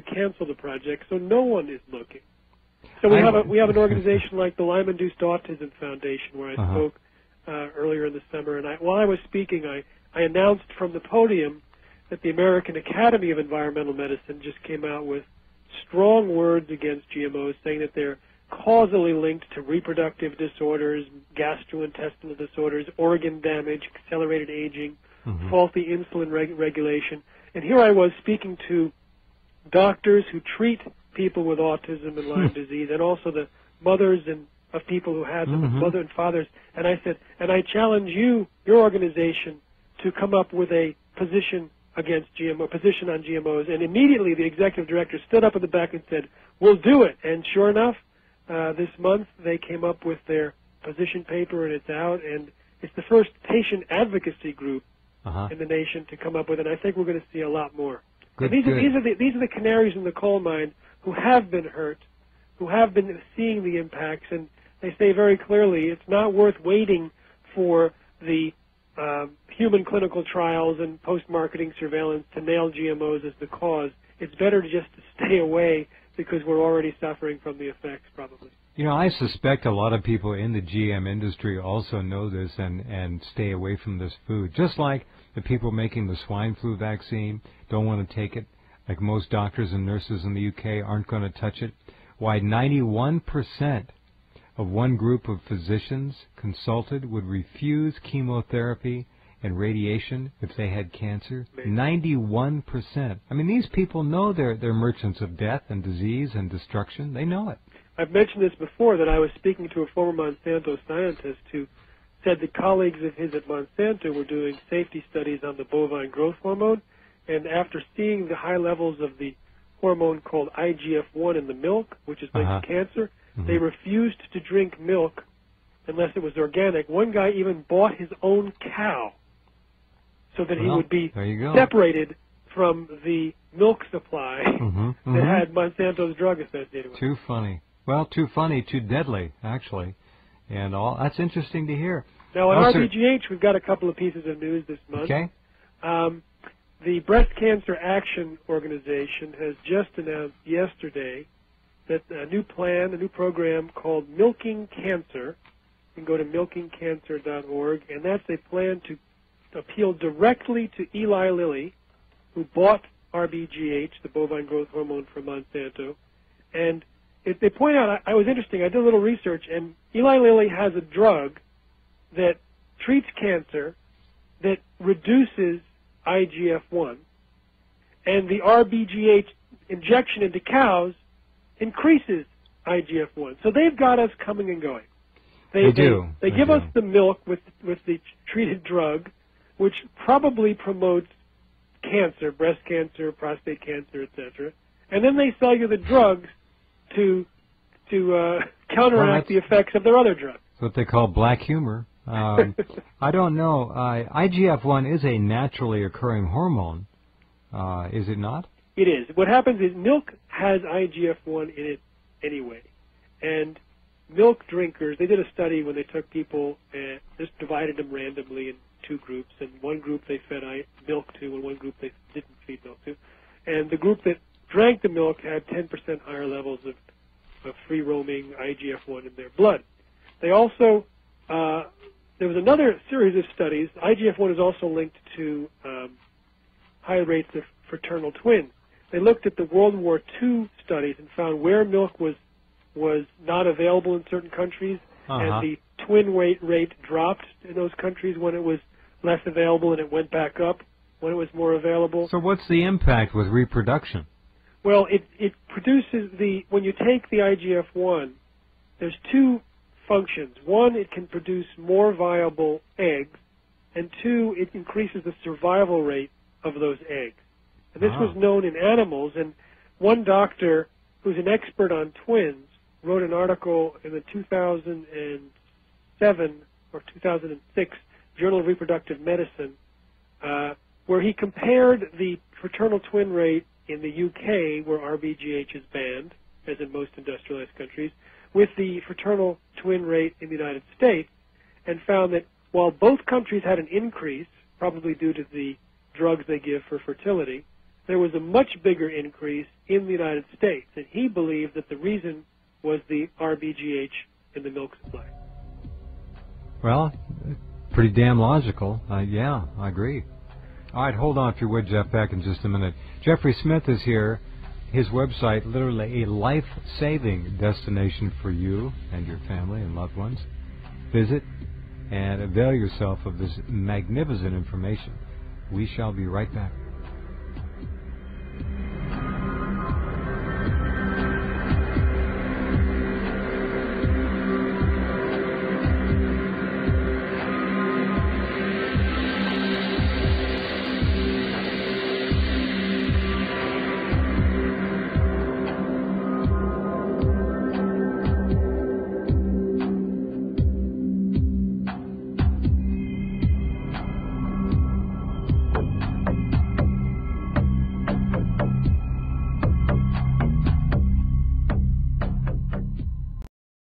to cancel the project, so no one is looking. So we have an organization like the Lyme-Induced Autism Foundation, where I spoke earlier in the summer, and while I was speaking, I announced from the podium that the American Academy of Environmental Medicine just came out with strong words against GMOs, saying that they're causally linked to reproductive disorders, gastrointestinal disorders, organ damage, accelerated aging, faulty insulin regulation. And here I was speaking to doctors who treat people with autism and Lyme disease, and also the mothers of people who have them, mother and fathers. And I said, and I challenge you, your organization, to come up with a position against GMO, position on GMOs. And immediately the executive director stood up in the back and said, we'll do it. And sure enough, this month they came up with their position paper, and it's out. And it's the first patient advocacy group in the nation to come up with it. And I think we're going to see a lot more. Good, these are the canaries in the coal mine who have been hurt, who have been seeing the impacts, and they say very clearly it's not worth waiting for the human clinical trials and post-marketing surveillance to nail GMOs as the cause. It's better to just stay away because we're already suffering from the effects, probably. You know, I suspect a lot of people in the GM industry also know this and stay away from this food. Just like the people making the swine flu vaccine don't want to take it, like most doctors and nurses in the UK aren't going to touch it. Why 91% of one group of physicians consulted would refuse chemotherapy and radiation if they had cancer. 91%. I mean, these people know they're merchants of death and disease and destruction. They know it. I've mentioned this before, that I was speaking to a former Monsanto scientist who said that colleagues of his at Monsanto were doing safety studies on the bovine growth hormone, and after seeing the high levels of the hormone called IGF-1 in the milk, which is linked to cancer, they refused to drink milk unless it was organic. One guy even bought his own cow so that he would be separated from the milk supply that had Monsanto's drug associated with it. Too funny. Well, too funny, too deadly, actually. And that's interesting to hear. Now, on RBGH, we've got a couple of pieces of news this month. Okay. The Breast Cancer Action Organization has just announced yesterday that a new program called Milking Cancer. You can go to milkingcancer.org, and that's a plan to appeal directly to Eli Lilly, who bought RBGH, the bovine growth hormone from Monsanto. And they point out, I was interesting, I did a little research, and Eli Lilly has a drug that treats cancer that reduces IGF-1, and the RBGH injection into cows increases IGF-1. So they've got us coming and going. They give us the milk with the treated drug, which probably promotes cancer, breast cancer, prostate cancer, etc. And then they sell you the drugs to counteract the effects of their other drugs. That's what they call black humor. I don't know. IGF-1 is a naturally occurring hormone, is it not? It is. What happens is milk has IGF-1 in it anyway. And milk drinkers, they did a study when they took people and just divided them randomly in two groups. And one group they fed milk to, and one group they didn't feed milk to. And the group that drank the milk had 10% higher levels of free-roaming IGF-1 in their blood. They also, there was another series of studies. IGF-1 is also linked to high rates of fraternal twins. They looked at the World War II studies and found where milk was not available in certain countries, and the twin rate dropped in those countries when it was less available, and it went back up when it was more available. So what's the impact with reproduction? Well, it produces when you take the IGF-1, there's two functions. One, it can produce more viable eggs, and two, it increases the survival rate of those eggs. And this was known in animals, and one doctor who's an expert on twins wrote an article in the 2007 or 2006 Journal of Reproductive Medicine where he compared the fraternal twin rate in the UK, where RBGH is banned, as in most industrialized countries, with the fraternal twin rate in the United States, and found that while both countries had an increase, probably due to the drugs they give for fertility, there was a much bigger increase in the United States, and he believed that the reason was the RBGH in the milk supply. Well, pretty damn logical. Yeah, I agree. All right, hold on if you would, Jeff, back in just a minute. Jeffrey Smith is here. His website, literally a life-saving destination for you and your family and loved ones. Visit and avail yourself of this magnificent information. We shall be right back.